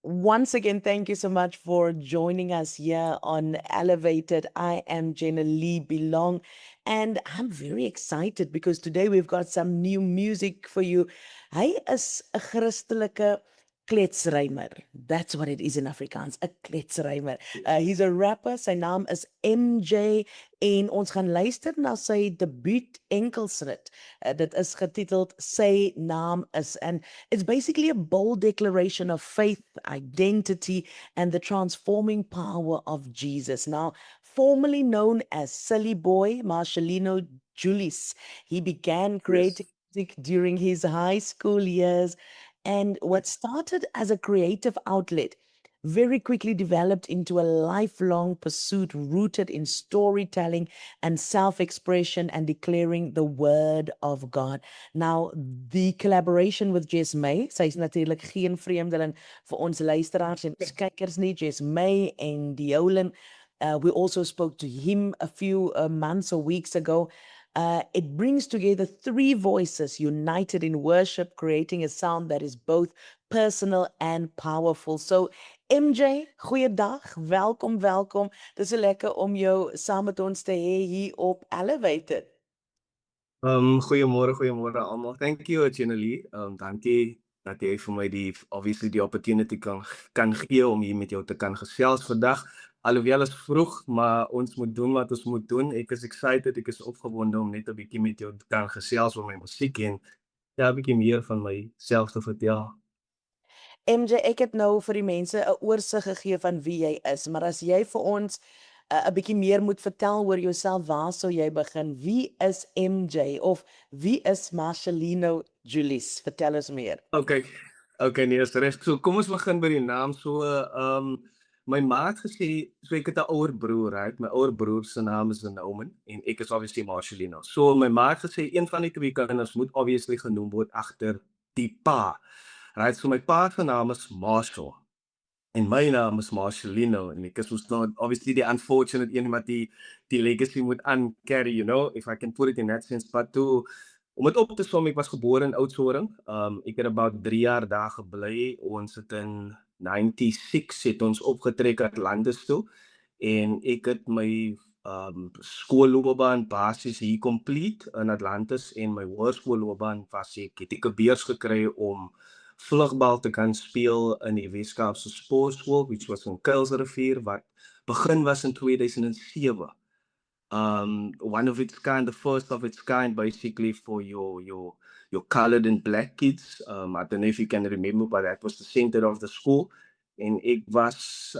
Once again, thank you so much for joining us here on Elevated. I am Jenna Lee Belong, and I'm very excited because today we've got some new music for you. Hy is 'n Christelike kletsrymer. That's what it is in Afrikaans, 'n kletsrymer. He's a rapper. Sy naam is MJ en ons gaan luister na sy debuut enkelsrit. Dit is getiteld Sy naam is, and it's basically a bold declaration of faith, identity, and the transforming power of Jesus. Now, formerly known as Silly Boy Marcelino Julius, he began creating Yes. music during his high school years, and what started as a creative outlet very quickly developed into a lifelong pursuit rooted in storytelling and self expression and declaring the word of God. Now, the collaboration with Jess May, sy is natuurlik geen vreemdeling vir ons luisteraars en ons kykers nie, Jess May en Diolen. We also spoke to him a few months or weeks ago. It brings together three voices united in worship, creating a sound that is both personal and powerful. So, MJ, goeiedag, welkom, welkom. Dis so lekker om jou saam met ons te hê hier op Elevated. Goeiemôre almal. Thank you, Jenny. Dankie dat jy vir my obviously die opportunity kan gee om hier met jou te kan gesels vandag. Alhoewel is vroeg, maar ons moet doen wat ons moet doen. Ek is excited, ek is opgewonde om net 'n bietjie met jou te kan gesels oor my musiek en ja, 'n bietjie meer van myself te vertel. MJ, ek het nou vir die mense 'n oorsig gegee van wie jy is, maar as jy vir ons 'n bietjie meer moet vertel oor jouself, waar sou jy begin? Wie is MJ of wie is Marcelino Julius? Vertel ons meer. Okay. Okay, nee, is reg. So kom ons begin by die naam. So my ma het gesê, so ek het 'n ouer broer, right? My ouer broer se naam is Nauman en ek is obviously Marcelino. So my ma het gesê een van die twee kinders moet obviously genoem word agter die pa. Right? So my pa se naam is Marshall en my naam is Marcelino en ek is mos nou obviously die unfortunate een wat die legacy moet carry, you know, if I can put it in that sense. But om het op te som, ek was gebore in Oudtshoorn. Ek het about 3 jaar daar gebly. Ons het in 96 het ons opgetrek Atlantis toe en ek het my skoolloopbaan basies hier complete in Atlantis en my hoërskoolloopbaan was het ek 'n beurs gekry om vlugbal te kan speel in die Weskaapse Sportskool, which was in Kuilsrivier, wat begin was in 2007. One of its kind, the first of its kind, basically for your colored and black kids. I don't know if you can remember, but that was the center of the school. En ek was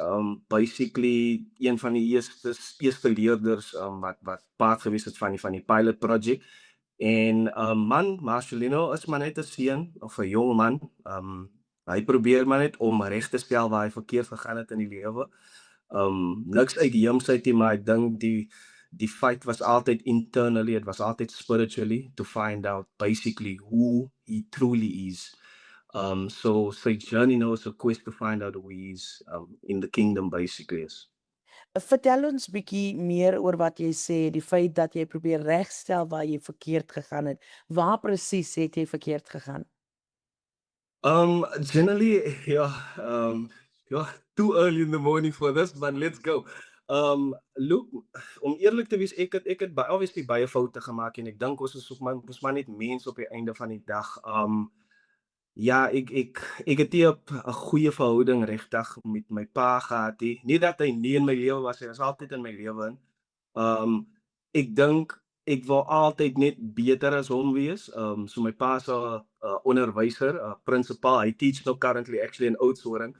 basically een van die eerste leerders wat part gewees het van die pilot project. En man, Marcelino is maar net 'n seun of 'n jong man. Hy probeer maar net om reg te stel waar hy verkeerd gegaan het in die lewe. Niks uit die heemsyd nie, maar ek dink die fight was altyd internally, it was altyd spiritually to find out basically who he truly is. So sy journey now is a quest to find out who he is in the kingdom basically is. Vertel ons bietjie meer oor wat jy sê, die feit dat jy probeer regstel waar jy verkeerd gegaan het. Waar presies het jy verkeerd gegaan? Generally, yeah, too early in the morning for this, but let's go. Look, om eerlik te wees, ek het obviously baie foute gemaak en ek dink ons is ook maar net mens op die einde van die dag. Ja, ek het nie 'n goeie verhouding regtig met my pa gehad nie. Nie dat hy nie in my lewe was, hy was altyd in my lewe in. Ek dink ek wou altyd net beter as hom wees. So my pa is 'n onderwyser, 'n principal. Hy teach now currently actually in Oudtshoorn.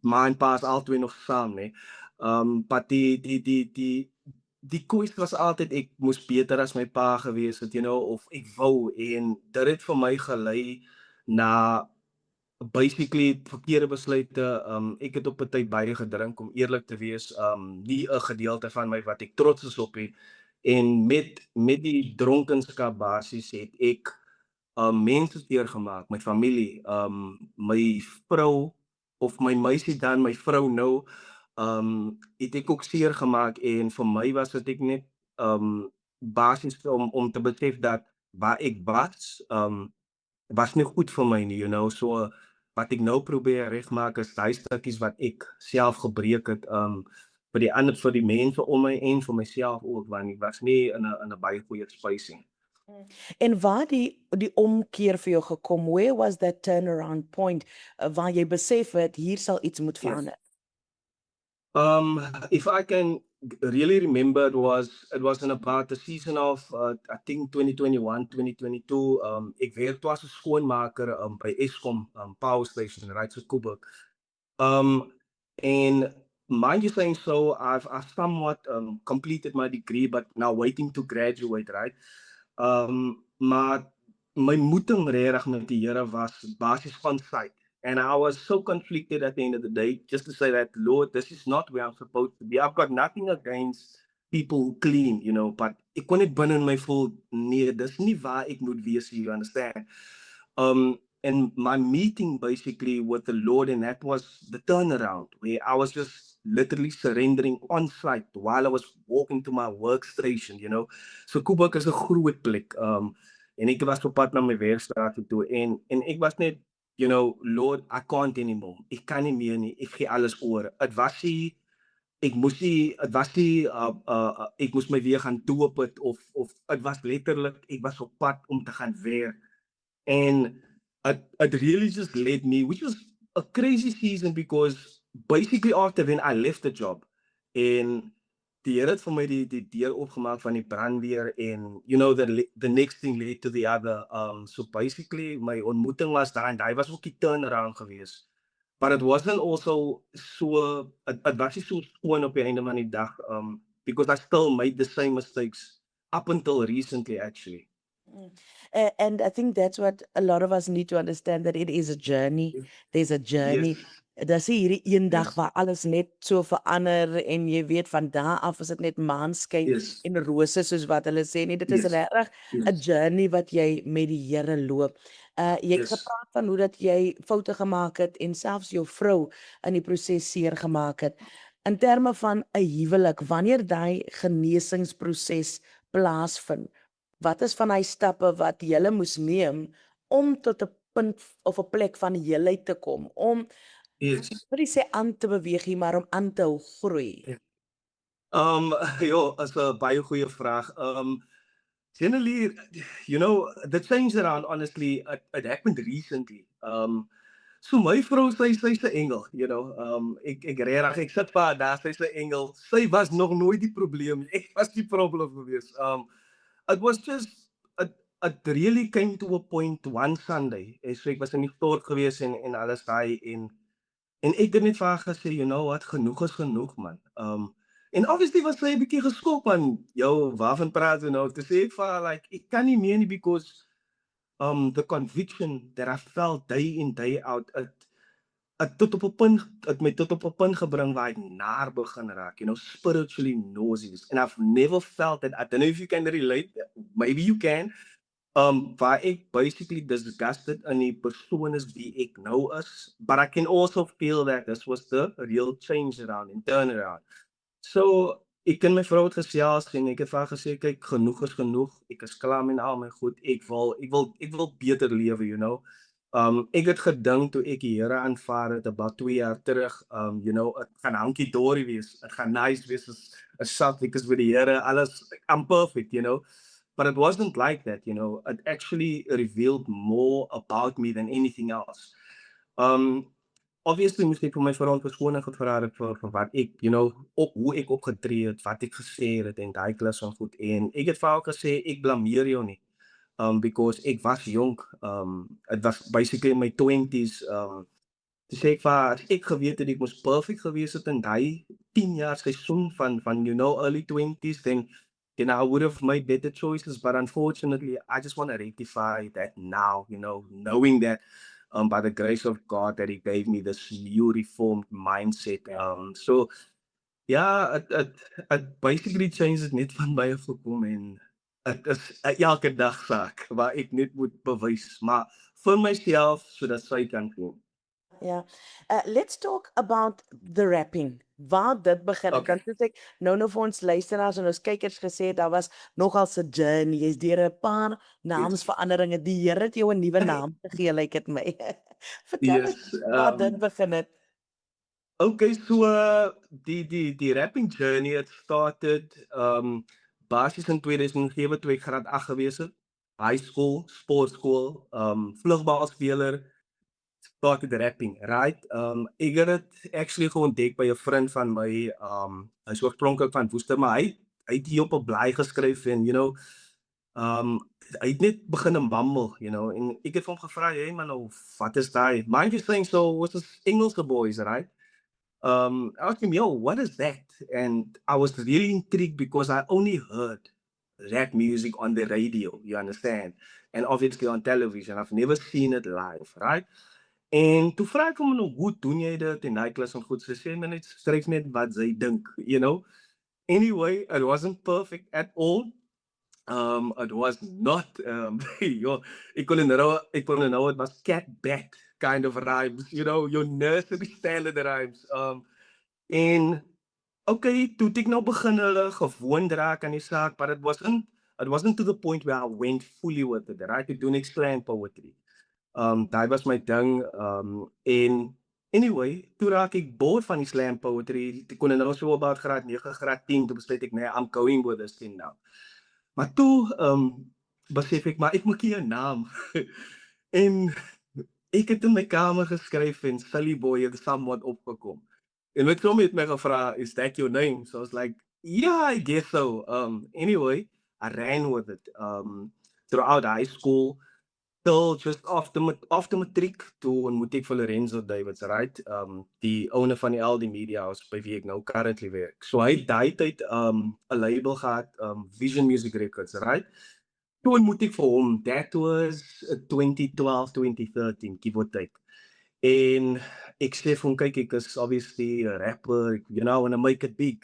Ma en pa is albei nog saam, né? But die koers was altyd ek moes beter as my pa gewees het, you know, of ek wou en dit het vir my gelei na basically verkeerde besluite. Ek het op 'n tyd baie gedrink om eerlik te wees. Nie 'n gedeelte van my wat ek trots is op nie. En met die dronkenskap basies het ek mense teergemaak, my familie, my vrou of my meisie dan, my vrou nou, het ek ook seer gemaak en vir my was dit ek net basies om te besef dat waar ek was nie goed vir my nie, you know. So wat ek nou probeer regmaak is daai stukkies wat ek self gebreek het, vir die ander vir die mense om my en vir myself ook, want ek was nie in 'n baie goeie space nie. Mm. En waar die omkeer vir jou gekom? Where was that turnaround point, waar jy besef het hier sal iets moet Yes. verander? If I can really remember, it was in about the season of I think 2021, 2022. Ik werkte als een schoonmaker bij Eskom Power Station, right? So Koeberg. And mind you saying so, I've somewhat completed my degree, but now waiting to graduate, right? Maar my moeting regtig met die Here was basies van sight. And I was so conflicted at the end of the day, just to say that, Lord, this is not where I'm supposed to be. I've got nothing against people who clean, but ek kon net binne in my voel, nee, dis nie waar ek moet wees hier, you understand? And my meeting basically with the Lord, and that was the turnaround, where I was just literally surrendering on site while I was walking to my workstation. So Koeberg is 'n groot plek. En ek was op pad na my werkstraat toe en ek was net, Lord, I can't anymore. Ek kan nie meer nie. Ek gee alles oor. Dit was nie ek moes my weer gaan doop het of dit was letterlik ek was op pad om te gaan werk. And it really just led me, which was a crazy season because basically after when I left the job, and die Here het vir my die deur oopgemaak van die brandweer en the next thing led to the other. So basically my ontmoeting was daar en daai was ook die turnaround geweest. But it wasn't also so it was nie so skoon op die einde van die dag because I still made the same mistakes up until recently actually. Mm. And I think that's what a lot of us need to understand, that it is a journey. There's a journey. Yes. Dis nie hierdie een dag Yes. waar alles net so verander en jy weet van daar af is dit net maanskyn Yes. en rose soos wat hulle sê nie. Dit is Yes. regtig 'n Yes. journey wat jy met die Here loop. Jy het Yes. gepraat van hoe dat jy foute gemaak het en selfs jou vrou in die proses seer gemaak het. In terme van 'n huwelik, wanneer daai genesingsproses plaasvind, wat is van hy stappe wat julle moes neem om tot 'n punt of 'n plek van heelheid te kom, om Yes. wil nie sê aan te beweeg nie, maar om aan te hou groei? Ja. Ja, is 'n baie goeie vraag. Generally, the change around, honestly, it happened recently. So my vrou, sy's 'n engel, ek regtig, ek sit vir haar daar, sy's 'n engel. Sy was nog nooit die probleem nie. Ek was die probleem gewees. It was just it really came to a point one Sunday. So ek was in die dorp gewees en alles daai en ek het net vir haar gesê, you know what, genoeg is genoeg, man. En obviously was sy 'n bietjie geskok man. Yo, waarvan praat jy nou? Toe sê ek vir haar like ek kan nie meer nie because the conviction that I felt day in day out, het my tot op 'n punt gebring waar ek naar begin raak, spiritually nauseous. And I've never felt that. I don't know if you can relate. Maybe you can. Waar ek basically disgusted in die persoon is wie ek nou is, but I can also feel that this was the real change around and turnaround. So ek en my vrou het gesels en ek het vir haar gesê kyk, genoeg is genoeg. Ek is klaar met al my goed. Ek wil beter lewe. Ek het gedink toe ek die Here aanvaar het about 2 jaar terug, dit gaan hankie dorie wees. Dit gaan nice wees as sat ek is with die Here, alles I'm perfect. But it wasn't like that. It actually revealed more about me than anything else. Obviously moes ek vir my vrou verskoning gevra het vir wat ek, hoe ek opgetree het, wat ek gesê het en daai klas van goed. En ek het vir haar gesê ek blameer jou nie. Because ek was jonk. It was basically in my 20s. Toe sê ek vir haar, as ek geweet het ek moes perfect gewees het in daai 10 jaar seisoen van early 20s, then I would have made better choices. But unfortunately, I just want to rectify that now, knowing that by the grace of God that He gave me this new reformed mindset. So yeah, it basically changed it net van baie gekom en dit is 'n elke dag saak waar ek net moet bewys, maar vir myself sodat sy kan voel. Ja. Let's talk about the rapping. Waar dit begin het. Okay. Want soos ek nou vir ons luisteraars en ons kykers gesê het, daar was nogal 'n journey. Jy's deur 'n paar naamsveranderinge. Die Here het jou 'n nuwe naam gegee, lyk dit my. Vertel Yes, ons waar dit begin het. okay, so die rapping journey it started basies in 2007 toe ek graad 8 gewees het. High school, sportskool, vlugbaalspeler, started rapping, right? Ek het dit actually ontdek by 'n vriend van my, hy's oorspronklik van Woester, maar hy het hier op 'n blaai geskryf en um hy het net begin mumble, en ek het vir hom gevra, "Hey man, nou, wat is daai?" Mind you saying so was this Engelse boys, right? I asked him, "Yo, what is that?" And I was really intrigued because I only heard rap music on the radio, you understand? And obviously on television. I've never seen it live, right? En toe vra ek hom nou, "Hoe doen jy dit?" En hy klus en goed. Sy sê net skryf net wat sy dink. Anyway, it wasn't perfect at all. It was not yo, ek kon nou, it was cat bat kind of rhymes, your nursery standard rhymes. En okay, toe het ek nou begin hulle gewoond raak aan die saak, but it wasn't to the point where I went fully with it, right? Ek doen ek slang poetry. Daai was my ding. En anyway, toe raak ek bored van die slam poetry. Ek kon nou so about graad 9, graad 10, toe besluit ek, nee, I'm going with this thing now. Maar toe besef ek, maar ek moet hier 'n naam. En ek het in my kamer geskryf en Silly Boy het somewhat opgekom. En my klompie het my gevra, "Is that your name?" So I was like, "Yeah, I guess so." Anyway, I ran with it throughout high school till just after matriek, toe ontmoet ek vir Lorenzo Davids, right? Die owner van die LD Media House by wie ek nou currently werk. So hy het daai tyd 'n label gehad, Vision Music Records, right? Toe ontmoet ek vir hom. That was 2012, 2013, give or take. En ek sê vir hom, kyk, ek is obviously 'n rapper, I wanna make it big.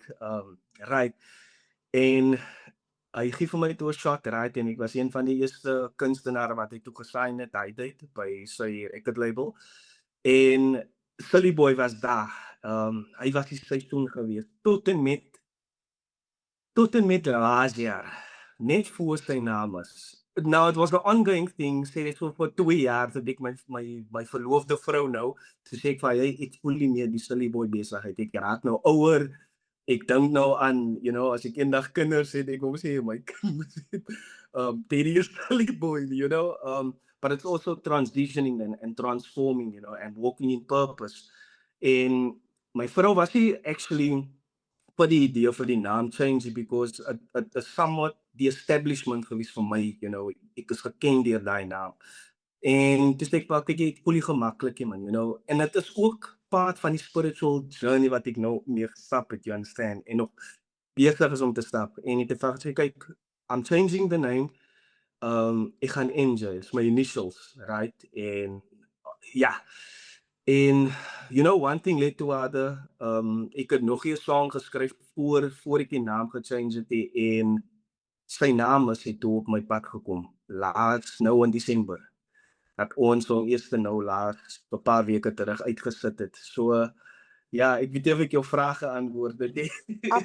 Right. En hy gee vir my toe 'n shot, right, en ek was een van die eerste kunstenaars wat hy toe gesign het, hy het by sy record label. En Silly Boy was daar. Hy was die seisoen gewees tot en met laas jaar, net voor sy naam is. Now it was an ongoing thing, sê dit so vir 2 jaar tot ek my verloofde vrou nou, toe sê ek vir hy, ek voel nie meer die Silly Boy besigheid. Ek raak nou ouer. Ek dink nou aan, as ek eendag kinders het, ek wil sê my kinders het, Teddy is Silly Boy, but it's also transitioning and transforming, and walking in purpose. En my vrou was nie actually vir die idee vir die naam change because it is somewhat die establishment gewees vir my, ek is geken deur daai naam. En dis ek pak ek voel nie gemaklik nie, man, en dit is ook part van die spiritual journey wat ek nou mee gestap het, you understand, en nog besig is om te stap. En ek het sê, kyk, I'm changing the name. Ek gaan NJ, is my initials, right? En ja. En one thing led to other. Ek het nog 'n song geskryf voor ek die naam gechange het en sy naam is toe op my pad gekom. Laas nou in Desember. Dat ons hom eers nou laas 'n paar weke terug uitgesit het. So ja, ek weet nie of ek jou vrae geantwoord het nie.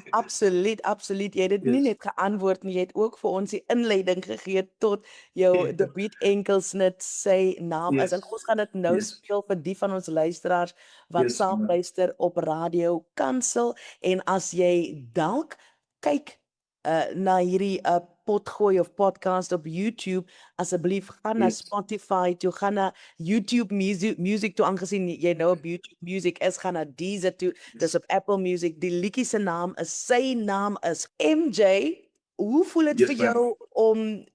Absoluut, absoluut. Jy het dit nie Yes. net geantwoord nie, jy het ook vir ons die inleiding gegee tot jou debuut enkelsnit, sy naam is. En Yes. ons gaan dit nou Yes. speel vir die van ons luisteraars wat Yes. saam luister op Radio Kansel. En as jy dalk kyk na hierdie potgooi of podcast op YouTube, asseblief gaan na Yes. Spotify toe, gaan na YouTube music toe, aangesien jy nou op YouTube Music is, gaan na Deezer toe, dis op Apple Music. Die liedjie se naam is, sy naam is MJ. Hoe voel dit Yes, vir ma'am. jou om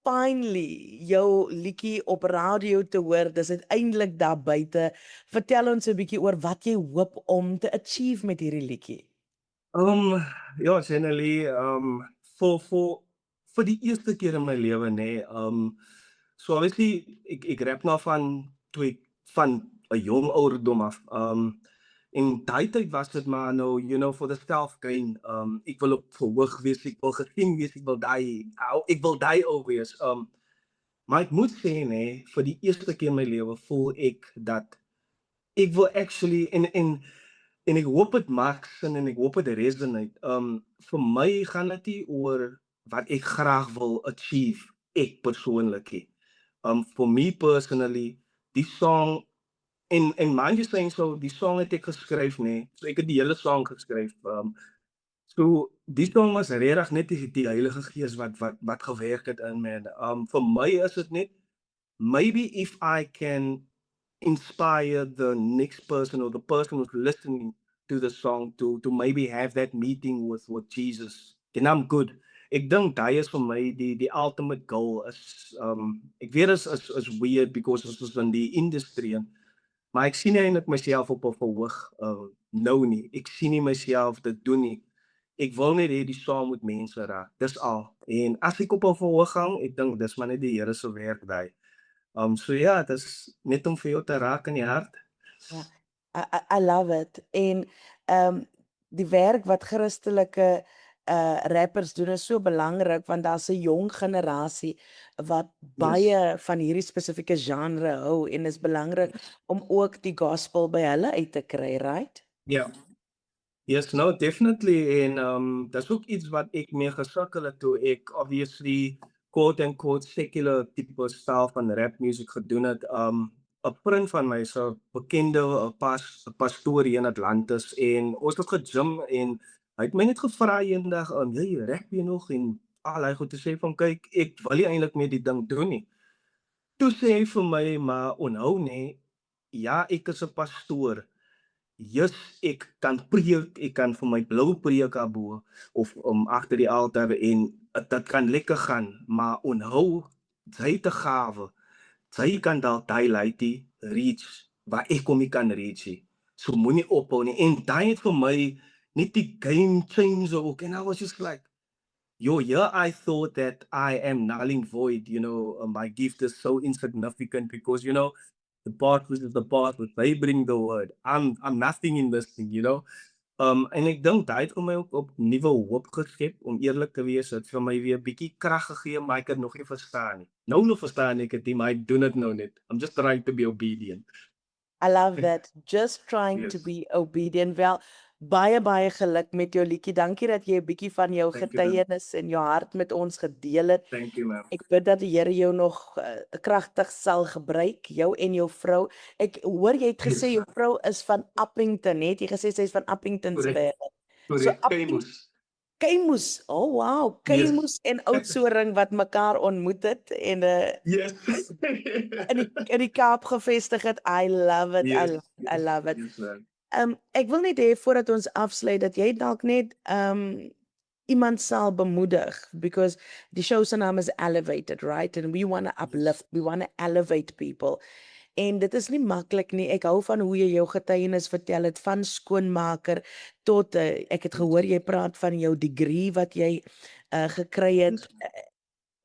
finally jou liedjie op radio te hoor? Dis uiteindelik daar buite. Vertel ons 'n bietjie oor wat jy hoop om te achieve met hierdie liedjie. Ja, generally, vir die eerste keer in my lewe, nê. So obviously ek rap nou van 'n jong ouderdom af. En daai tyd was dit maar nou, for the self gain. Ek wil op verhoog wees, ek wil gesien wees, ek wil daai ou wees. Maar ek moet sê, nê, vir die eerste keer in my lewe voel ek dat ek wil actually en ek hoop dit maak sin en ek hoop dit resonate. Vir my gaan dit nie oor wat ek graag wil achieve, ek persoonlik nie. For me personally, die song en mind you saying so, die song het ek geskryf, nê. So ek het die hele song geskryf. So die song was regtig net die Heilige Gees wat gewerk het in my. Vir my is dit net maybe if I can inspire the next person or the person who's listening to the song to maybe have that meeting with Jesus, then I'm good. Ek dink daai is vir my die ultimate goal is ek weet is weird because ons is in die industrie maar ek sien nie eintlik myself op 'n verhoog nou nie. Ek sien nie myself dit doen nie. Ek wil net hê die saam met mense raak. Dis al. En as ek op 'n verhoog hang, ek dink dis maar net die Here se werk daai. So ja, dis net om vir jou te raak in die hart. Ja, I love it. En die werk wat Christelike rappers doen is so belangrik want daar's 'n jong generasie wat baie Yes. van hierdie spesifieke genre hou en is belangrik om ook die gospel by hulle uit te kry, right? Ja. Yes, no, definitely. En dis ook iets wat ek mee gesukkel het toe ek obviously quote and quote secular tipe styl van rap music gedoen het. 'n vriend van my is 'n bekende pastoor hier in Atlantis en ons het gegym en hy het my net gevra eendag, "Jy rap jy nog?" en al hy goed te sê van kyk, ek wil nie eintlik meer die ding doen nie. Toe sê hy vir my, "Maar onthou nê, ja, ek is 'n pastoor. Yes, ek kan preek, ek kan vir my blou preek abo of agter die altaar en dit kan lekker gaan, maar onthou, jy het 'n gawe. Jy kan dalk daai laaitjie reach waar ek hom nie kan reach nie. So moenie ophou nie." En daai het vir my net die game changer ook en I was just like, yo, yeah, I thought that I am null and void, my gift is so insignificant because, the part which is the part which they bring the word. I'm nothing in this thing. En ek dink daai het vir my ook op nuwe hoop geskep om eerlik te wees, het vir my weer bietjie krag gegee, maar ek het nog nie verstaan nie. Nou nog verstaan ek dit nie, maar ek doen dit nou net. I'm just trying to be obedient. I love that. Just trying to Yes. be obedient. Wel, baie geluk met jou liedjie. Dankie dat jy 'n bietjie van jou Thank you, ma'am. getuienis en jou hart met ons gedeel het. Thank you, ma'am. Ek bid dat die Here jou nog kragtig sal gebruik, jou en jou vrou. Ek hoor jy het gesê Yes. jou vrou is van Appington, het jy gesê sy is van Appingtonsberg. So Correct. Famous. Keimoes. Oh wow, Yes. Keimoes en Oudtshoorn wat mekaar ontmoet het en Yes. in die Kaap gevestig het. I love it. Yes. I love it. Yes, ma'am. Ek wil net hê voordat ons afsluit dat jy dalk net iemand sal bemoedig because die show se naam is Elevated, right? And we want to uplift, we want to elevate people. En dit is nie maklik nie. Ek hou van hoe jy jou getuienis vertel het van skoonmaker tot ek het gehoor jy praat van jou degree wat jy gekry het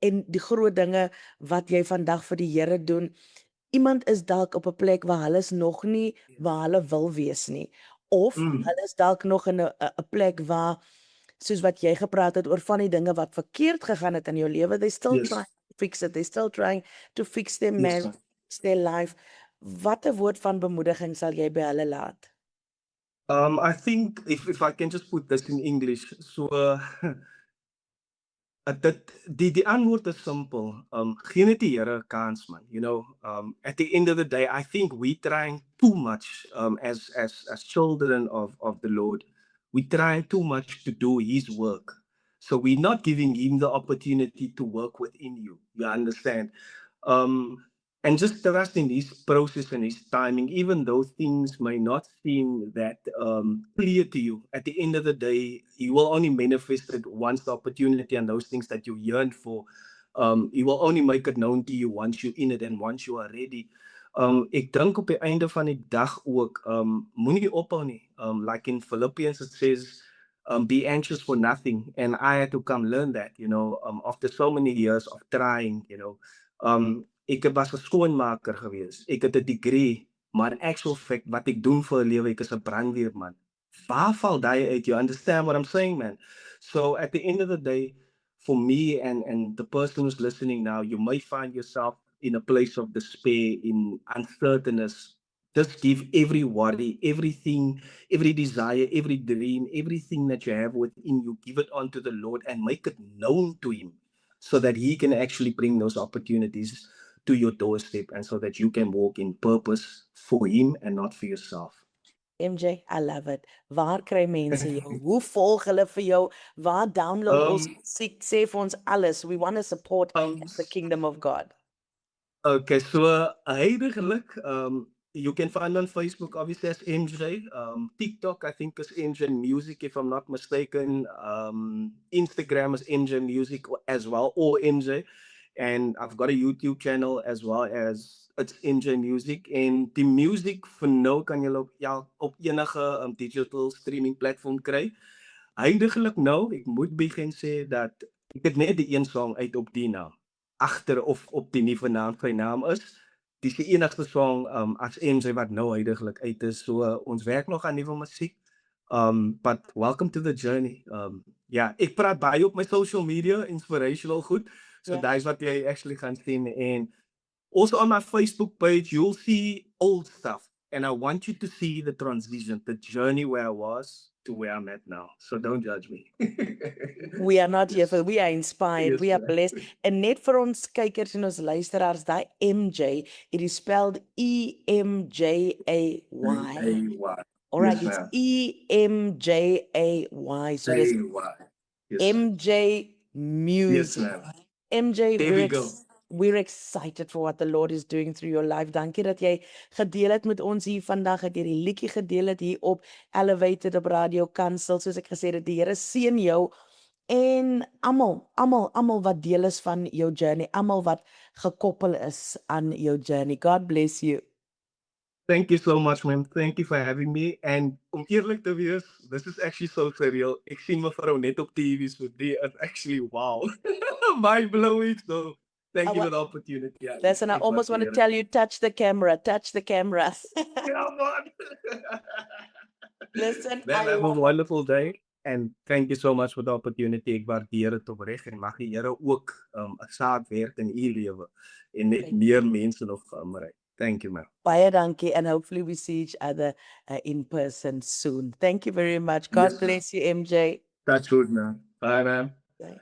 en die groot dinge wat jy vandag vir die Here doen. Iemand is dalk op 'n plek waar hulle is nog nie waar hulle wil wees nie of hulle is dalk nog in 'n plek waar soos wat jy gepraat het oor van die dinge wat verkeerd gegaan het in jou lewe, they still Yes. trying to fix it. They still trying to fix their Yes, marriage, ma'am. their life. Wat 'n woord van bemoediging sal jy by hulle laat? I think if I can just put this in English, so die antwoord is simpel. Gee net die Here 'n kans, man. At the end of the day, I think we trying too much as children of the Lord. We trying too much to do His work. So we're not giving Him the opportunity to work within you. You understand? And just trust in His process and His timing, even though things may not seem that clear to you. At the end of the day, He will only manifest it once the opportunity and those things that you yearn for. He will only make it known to you once you're in it and once you are ready. Ek dink op die einde van die dag ook, moenie ophou nie. Like in Philippians it says, be anxious for nothing. And I had to come learn that, after so many years of trying. Ek was 'n skoonmaker gewees. Ek het 'n degree, maar in actual fact wat ek doen vir 'n lewe, ek is 'n brandweerman. Waar val daai uit? You understand what I'm saying, man? So at the end of the day, for me and the person who's listening now, you may find yourself in a place of despair, in uncertainness. Just give every worry, everything, every desire, every dream, everything that you have within you, give it onto the Lord and make it known to Him so that He can actually bring those opportunities. to your doorstep, and so that you can walk in purpose for Him and not for yourself. MJ, I love it. Waar kry mense jou? Hoe volg hulle vir jou? Waar download ons Um, musiek? Sê vir ons alles. We want to support um, the kingdom of God. Okay, so heiliglik, you can find on Facebook obviously as MJ. TikTok, I think is MJ Music, if I'm not mistaken. Instagram is MJ Music as well, or MJ. And I've got a YouTube channel as well as it's MJ Music. And die music vir nou kan jy op enige digital streaming platform kry. Eindiglik nou, ek moet begin sê dat ek het net die een song uit op die naam. Agter of op die nuwe naam sy naam is. Dis die enigste song as MJ wat nou huidiglik uit is. So ons werk nog aan nuwe musiek. But welcome to the journey. Ja, ek praat baie op my social media, inspirational goed. So Ja. that's what you actually gaan sien. And also on my Facebook page, you'll see old stuff. And I want you to see the transition, the journey where I was to where I'm at now. So don't judge me. We are not here for, we are inspired, Yes, we are ma'am. blessed. En net vir ons kykers en ons luisteraars, daai MJ, it is spelled EMJAY. A-Y. All right, Yes, it's ma'am. EMJAY. So there's A-Y. Yes, MJ yes, Music. ma'am. MJ, There we go. we're excited for what the Lord is doing through your life. Dankie dat jy gedeel het met ons hier vandag, dat jy die liedjie gedeel het hier op Elevated op Radio Kansel. Soos ek gesê het, die Here seën jou en almal wat deel is van jou journey, almal wat gekoppel is aan jou journey. God bless you. Thank you so much, ma'am. Thank you for having me. And om eerlijk te wees, this is actually so surreal. Ik zie mevrouw net op TV, so die is actually wow. Mind blowing. So thank you for the opportunity. Yeah, Listen, I ik almost want to waardeer het. tell you, touch the camera. Yeah, man. Listen, Ma'am, have a wonderful day. And thank you so much for the opportunity. Ik waardeer het oprecht. En mag die Here ook 'n saad werk in u lewe en net meer mense nog bereik. Thank you, ma'am. Baie dankie, and hopefully we see each other in person soon. Thank you very much. God Yes, ma'am. bless you, MJ. That's good, ma'am. Bye, ma'am. Bye.